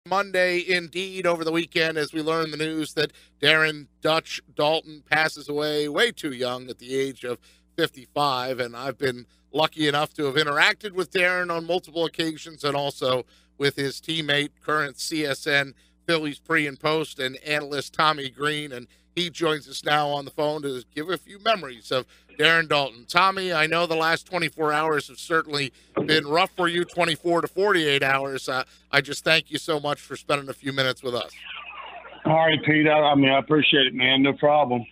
Monday, indeed, over the weekend, as we learned the news that Darren Dutch Daulton passes away way too young at the age of 55. And I've been lucky enough to have interacted with Darren on multiple occasions and also with his teammate, current CSN Phillies pre and post and analyst Tommy Greene. And he joins us now on the phone to give a few memories of Darren Daulton. Tommy, I know the last 24 hours have certainly been rough for you, 24 to 48 hours. I just thank you so much for spending a few minutes with us. All right, Pete. I appreciate it, man. No problem.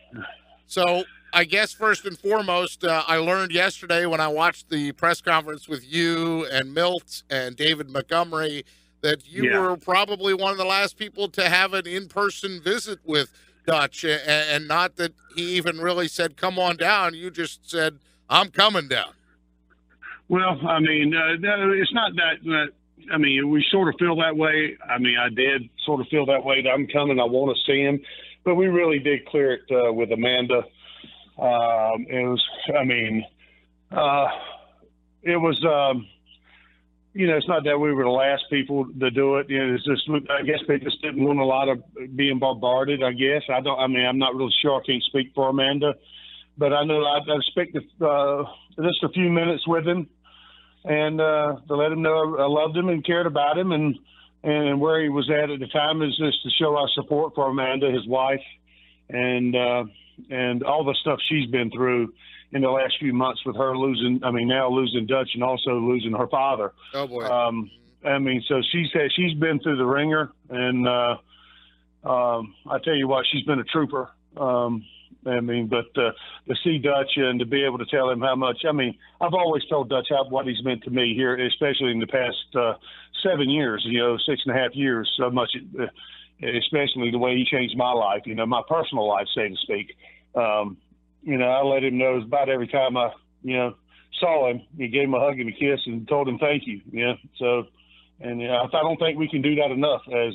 So I guess first and foremost, I learned yesterday when I watched the press conference with you and Milt and David Montgomery that you were probably one of the last people to have an in-person visit with Dutch, and not that he even really said, come on down. You just said, I'm coming down. Well, it's not that, we sort of feel that way. I did sort of feel that way that I'm coming. I want to see him, but we really did clear it with Amanda. It's not that we were the last people to do it. It's just, I guess they just didn't want a lot of being bombarded, I guess. I'm not really sure. I can't speak for Amanda, but I know I spent just a few minutes with him and to let him know I loved him and cared about him and where he was at the time is just to show our support for Amanda, his wife, and all the stuff she's been through in the last few months with her now losing Dutch and also losing her father. Oh boy. So she's been through the ringer, and I tell you what, she's been a trooper. But to see Dutch and to be able to tell him how much, I've always told Dutch what he's meant to me here, especially in the past 7 years, 6.5 years, so much, especially the way he changed my life, my personal life, so to speak. I let him know about every time I, saw him, he gave him a hug and a kiss and told him thank you. So, I don't think we can do that enough as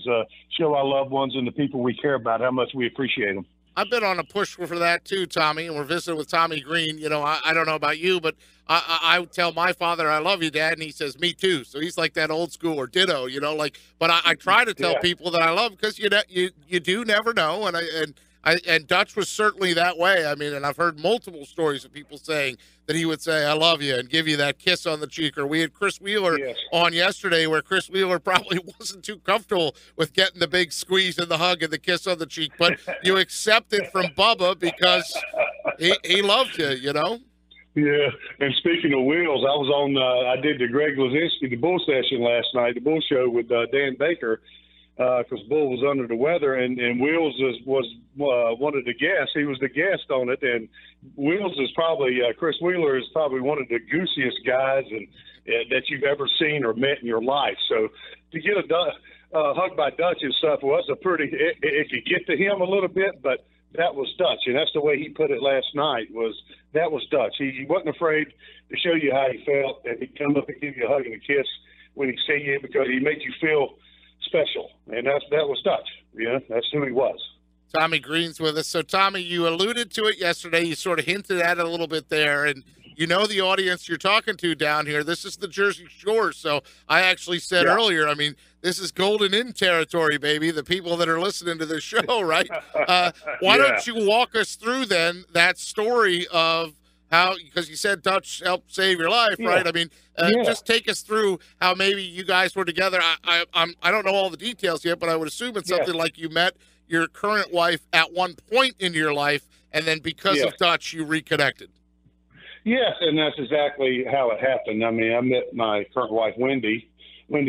show our loved ones and the people we care about how much we appreciate them. I've been on a push for that too, Tommy, and we're visiting with Tommy Greene. I don't know about you, but I tell my father, I love you, Dad, and he says, me too. So he's like that old school or ditto, but I try to tell people that I love because you do never know, and Dutch was certainly that way. And I've heard multiple stories of people saying that he would say, I love you, and give you that kiss on the cheek. Or we had Chris Wheeler on yesterday where Chris Wheeler probably wasn't too comfortable with getting the big squeeze and the hug and the kiss on the cheek. But you accepted from Bubba because he loved you, Yeah, and speaking of Wheels, I was on, I did the Greg Lazinski, the Bull session last night, the Bull show with Dan Baker, because Bull was under the weather, and Wheels was one of the guests. He was the guest on it, and Wheels is probably Chris Wheeler is probably one of the goosiest guys that you've ever seen or met in your life. So to get a hug by Dutch and stuff was a pretty. It could get to him a little bit, but that was Dutch, and that's the way he put it last night. That was Dutch. He wasn't afraid to show you how he felt, and he'd come up and give you a hug and a kiss when he see you because he made you feel special, and that was Dutch. That's who he was. Tommy Greene's with us. So, Tommy, you alluded to it yesterday. You sort of hinted at it a little bit there, and the audience you're talking to down here. This is the Jersey Shore, so I actually said earlier, this is Golden Inn territory, baby, the people that are listening to this show, right? Why don't you walk us through, then, that story of how, because you said Dutch helped save your life, right? Just take us through how maybe you guys were together. I don't know all the details yet, but I would assume it's something like you met your current wife at one point in your life, and then because of Dutch, you reconnected. Yes, and that's exactly how it happened. I met my current wife, Wendy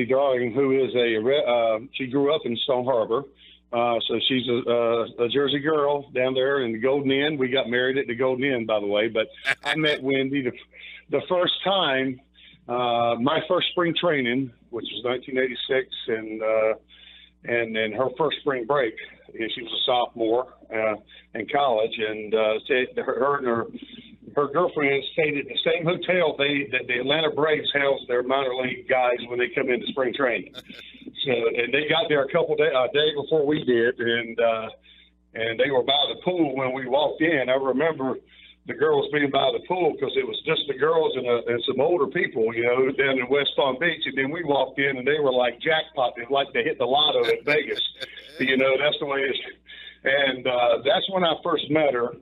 Darling, who is she grew up in Stone Harbor. So she's a Jersey girl down there in the Golden Inn. We got married at the Golden Inn, by the way. But I met Wendy the first time, my first spring training, which was 1986, and then her first spring break. She was a sophomore in college, and her and her girlfriend stayed at the same hotel that the Atlanta Braves house their minor league guys when they come into spring training. So, and they got there a day before we did, and they were by the pool when we walked in. I remember the girls being by the pool because it was just the girls and some older people, you know, down in West Palm Beach. And then we walked in and they were like jackpot, like they hit the lotto in Vegas. You know, that's the way it is. And that's when I first met her.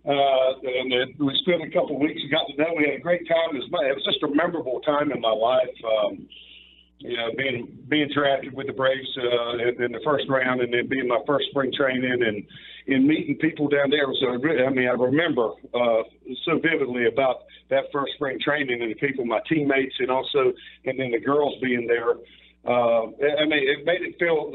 And then we spent a couple of weeks and got to know. We had a great time. It was just a memorable time in my life. You know, being drafted with the Braves in the first round, and then being my first spring training, and meeting people down there. So I mean, I remember so vividly about that first spring training and the people, my teammates, and then the girls being there. I mean, it made it feel,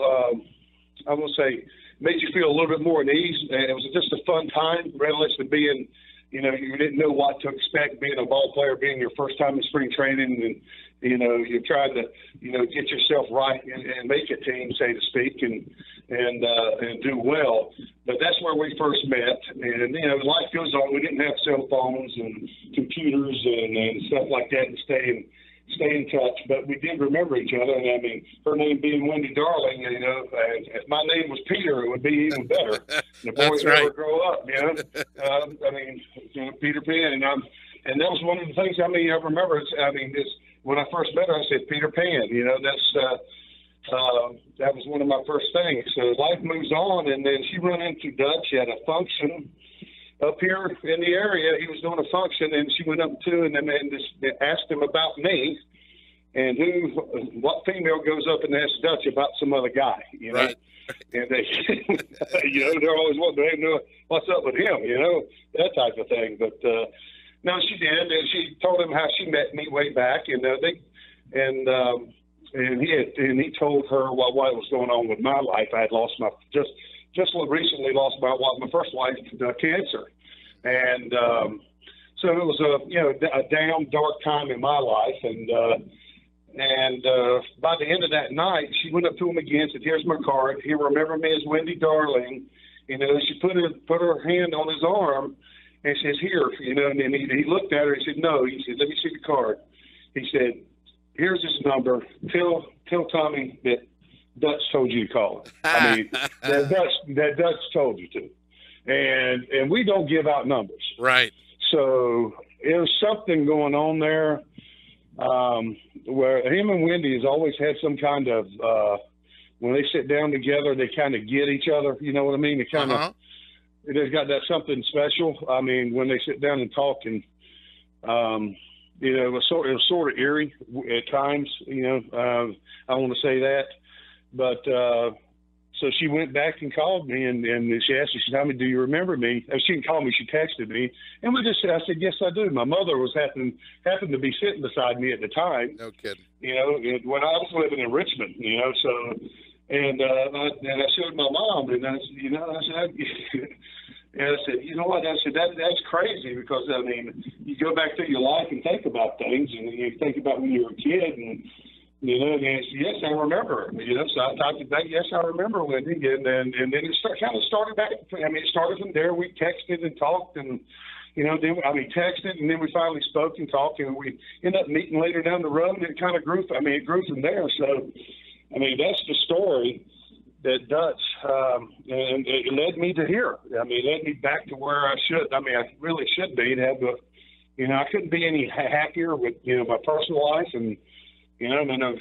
I will say, made you feel a little bit more at ease. And it was just a fun time, relative to being, you know, you didn't know what to expect being a ball player, being your first time in spring training, and you know, you're trying to, you know, get yourself right and make a team, so to speak, and do well. But that's where we first met. And, you know, life goes on. We didn't have cell phones and computers and stuff like that to stay in touch. But we did remember each other. And, I mean, her name being Wendy Darling, you know, if my name was Peter, it would be even better. The boys never grow up, you know. I mean, you know, Peter Pan. And that was one of the things, I mean, I remember, when I first met her, I said, Peter Pan, you know, that was one of my first things. So life moves on, and then she run into Dutch. She had a function up here in the area. He was doing a function, and she went up to him and just asked him about me, and what female goes up and asks Dutch about some other guy, you know? Right. And they, you know, they're always wanting to know what's up with him, you know, that type of thing. But, no, she did, and she told him how she met me way back, and he told her what was going on with my life. I had lost just recently lost my first wife to cancer, and so it was a damn dark time in my life, and by the end of that night, she went up to him again, said, "Here's my card. Here, remember me as Wendy Darling." You know, she put her hand on his arm. And says, "Here," you know, and then he looked at her and said, "No." He said, "Let me see the card." He said, "Here's his number. Tell Tommy that Dutch told you to call him." I mean, that Dutch told you to. And we don't give out numbers. Right. So there's something going on there where him and Wendy has always had some kind of, when they sit down together, they kind of get each other. You know what I mean? They kind of. It has got that something special. I mean, when they sit down and talk, and you know, it was sort of eerie at times. You know, I want to say that, but so she went back and called me, and she asked me, she said, "Tommy, do you remember me?" She didn't call me; she texted me, and I said, "Yes, I do." My mother happened to be sitting beside me at the time. No kidding. You know, when I was living in Richmond, you know, so. And I showed my mom, and I said, you know what? I said, that's crazy, because, I mean, you go back through your life and think about things, and you think about when you were a kid, and, you know, and I said, "Yes, I remember." You know, so I typed it back, "Yes, I remember, Wendy." And then it kind of started back. I mean, it started from there. We texted and talked, and, you know, texted, and then we finally spoke and talked, and we ended up meeting later down the road, and it kind of grew. I mean, it grew from there. So, I mean, that's the story that Dutch, and it led me to here. I mean, it led me back to where I really should be. To have you know, I couldn't be any happier with, you know, my personal life, and, you know, I'm in a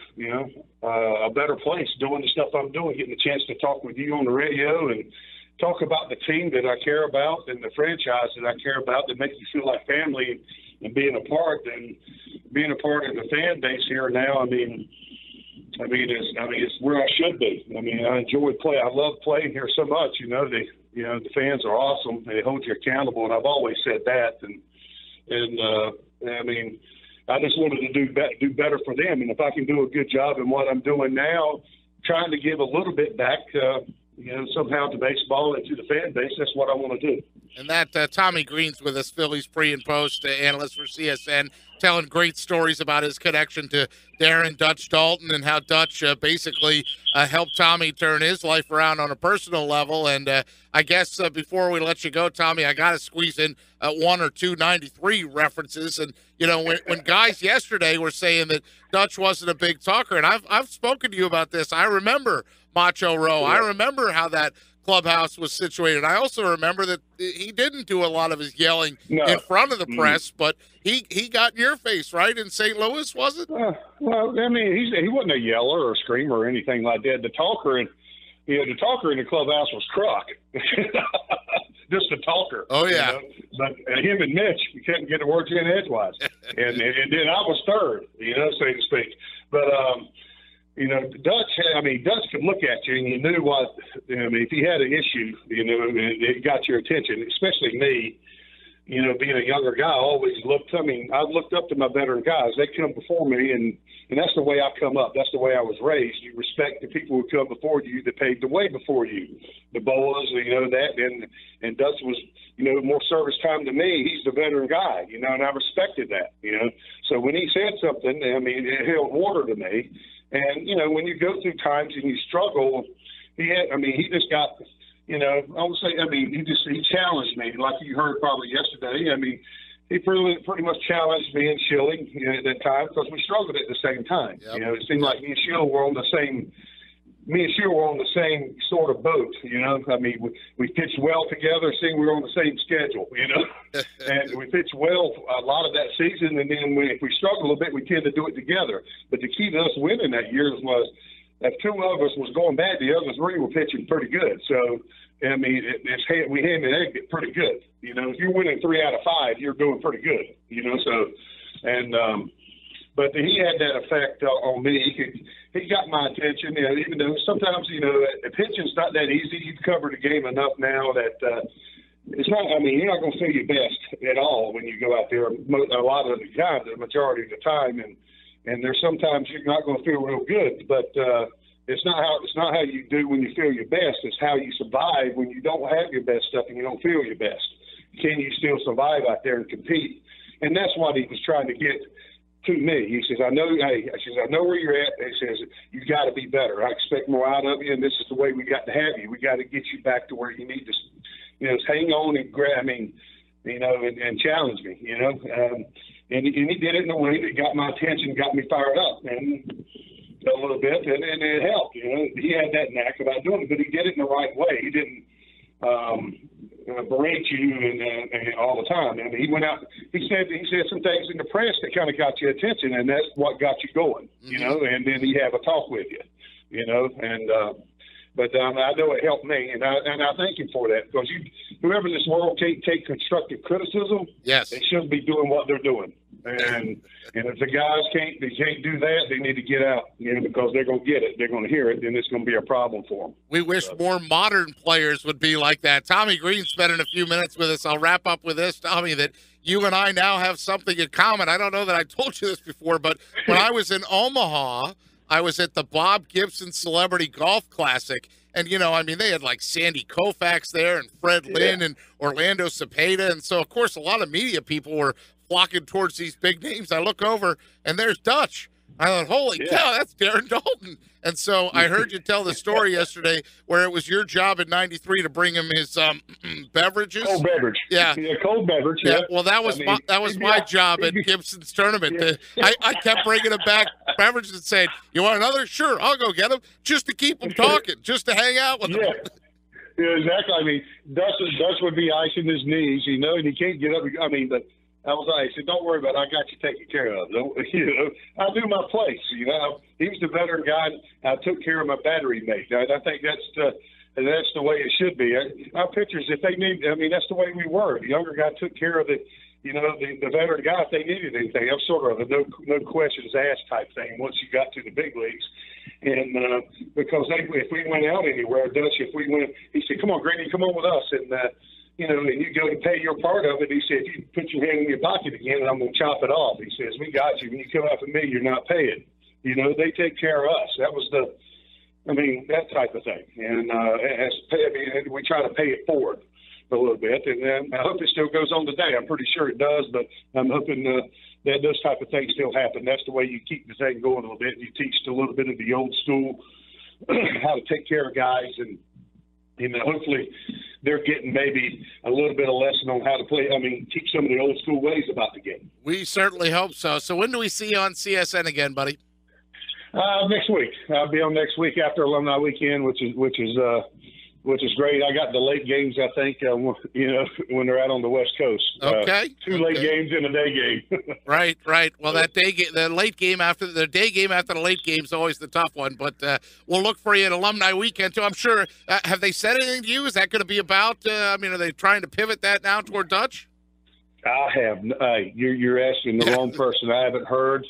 better place doing the stuff I'm doing, getting a chance to talk with you on the radio and talk about the team that I care about and the franchise that I care about, that makes me feel like family, and being a part of the fan base here now. I mean, it's where I should be. I mean, I enjoy playing. I love playing here so much. You know, the fans are awesome. They hold you accountable, and I've always said that. And I mean, I just wanted to do better for them. And if I can do a good job in what I'm doing now, trying to give a little bit back, you know, somehow to baseball and to the fan base, that's what I want to do. And that Tommy Greene's with us, Phillies pre and post analyst for CSN, telling great stories about his connection to Darren Dutch Daulton, and how Dutch basically helped Tommy turn his life around on a personal level. And I guess before we let you go, Tommy, I got to squeeze in one or two 93 references. And, you know, when guys yesterday were saying that Dutch wasn't a big talker, and I've spoken to you about this, I remember Macho Row. I remember how that clubhouse was situated. I also remember that he didn't do a lot of his yelling in front of the press, but he got in your face, right, in St. Louis, was it? Well, I mean, he wasn't a yeller or a screamer or anything like that. The talker in the clubhouse was Kruk. Just a talker. Oh, yeah. You know? But him and Mitch, you couldn't get the words in edgewise. and then I was third, so to speak. But, Dutch could look at you and you knew what, if he had an issue, it got your attention, especially me. Being a younger guy, I looked up to my veteran guys. They come before me, and that's the way I come up. That's the way I was raised. You respect the people who come before you that paved the way before you. The Boas, that, and Dutch was, more service time to me. He's the veteran guy, and I respected that, So when he said something, it held water to me. And, when you go through times and you struggle, he just got – I would say, he challenged me, like you heard probably yesterday. He pretty much challenged me and Schilling at that time because we struggled at the same time. Yep. It seemed like me and Schilling were on the same sort of boat. We pitched well together, seeing we were on the same schedule. And we pitched well a lot of that season, and then if we struggled a bit, we tend to do it together. But the key to us winning that year was. If two of us was going bad, the other three were pitching pretty good. So, we hand and egg it pretty good. If you're winning 3 out of 5, you're doing pretty good. But he had that effect on me. He got my attention. Even though sometimes, pitching's not that easy. You've covered the game enough now that it's not. You're not going to feel your best at all when you go out there. A lot of the times, the majority of the time, and there's sometimes you're not going to feel real good, but it's not how you do when you feel your best. It's how you survive when you don't have your best stuff and you don't feel your best. Can you still survive out there and compete? And that's what he was trying to get to me. He says, I know where you're at. He says, you got to be better. I expect more out of you, and this is the way we got to have you. We got to get you back to where you need to, hang on and grab me, and challenge me, And he did it in a way that got my attention, got me fired up, and a little bit, and it helped. He had that knack about doing it, but he did it in the right way. He didn't berate you and all the time. And he went out. He said some things in the press that kind of got your attention, and that's what got you going. And then he have a talk with you. But I know it helped me, and I thank him for that, because whoever in this world can't take constructive criticism, yes, they shouldn't be doing what they're doing. And if the guys can't do that, they need to get out, because they're going to get it. They're going to hear it, and it's going to be a problem for them. We wish more modern players would be like that. Tommy Greene spending a few minutes with us. I'll wrap up with this, Tommy, that you and I now have something in common. I don't know that I told you this before, but when I was in Omaha, I was at the Bob Gibson Celebrity Golf Classic, and, they had like Sandy Koufax there and Fred Lynn and Orlando Cepeda, and so, of course, a lot of media people were flocking towards these big names. I look over, and there's Dutch. I thought, holy cow, that's Darren Daulton. And so I heard you tell the story yesterday where it was your job in '93 to bring him his beverages. Cold beverage. Yeah. Cold beverage. Yeah. Well, that was my job at Gibson's tournament. I kept bringing him back beverages and saying, "You want another? Sure, I'll go get him," just to keep him talking, just to hang out with him. Yeah, exactly. Dutch would be icing his knees, and he can't get up. But I was like, I said, don't worry about it. I got you taken care of. I knew my place. He was the veteran guy. I took care of my battery mate. I think that's the way it should be. Our pitchers, if they need, that's the way we were. The younger guy took care of the veteran guy if they needed anything. I'm sort of a no questions asked type thing once you got to the big leagues. And because if we went out anywhere, Dutch, he said, come on, Greene, come on with us. And, and you go to pay your part of it. He said, if you put your hand in your pocket again, I'm going to chop it off. He says, we got you. When you come out for me, you're not paying. They take care of us. That was that type of thing. And we try to pay it forward a little bit. And I hope it still goes on today. I'm pretty sure it does, but I'm hoping that those type of things still happen. That's the way you keep the thing going a little bit. You teach a little bit of the old school how to take care of guys, and hopefully they're getting maybe a little bit of lesson on how to play. Teach some of the old school ways about the game. We certainly hope so. So when do we see you on CSN again, buddy? Next week. I'll be on next week after Alumni Weekend, which is which is great. I got the late games, I think, when they're out on the West Coast. Okay. Two late games and a day game. Right. Well, that the late game after the day game after the late game is always the tough one. But we'll look for you at Alumni Weekend too. I'm sure. Have they said anything to you? Is that going to be about? Are they trying to pivot that now toward Dutch? I have. You're asking the wrong person. I haven't heard.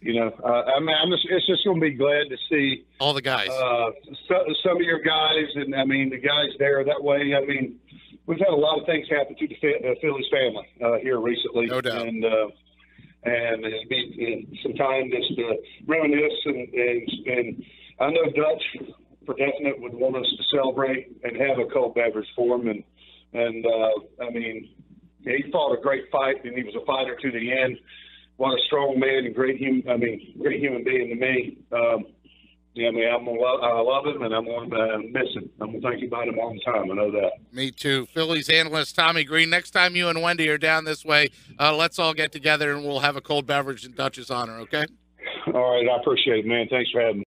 It's just going to be glad to see all the guys, some of your guys, and the guys there. That way, we've had a lot of things happen to the Phillies family here recently, no doubt, and it'll be some time just to reminisce. And I know Dutch, for definite, would want us to celebrate and have a cold beverage for him, and he fought a great fight, and he was a fighter to the end. What a strong man and great human being to me. I love him, and I'm going to miss him. I'm going to think about him all the time. I know that. Me too. Phillies analyst Tommy Greene. Next time you and Wendy are down this way, let's all get together and we'll have a cold beverage in Dutch's honor. Okay. All right. I appreciate it, man. Thanks for having me.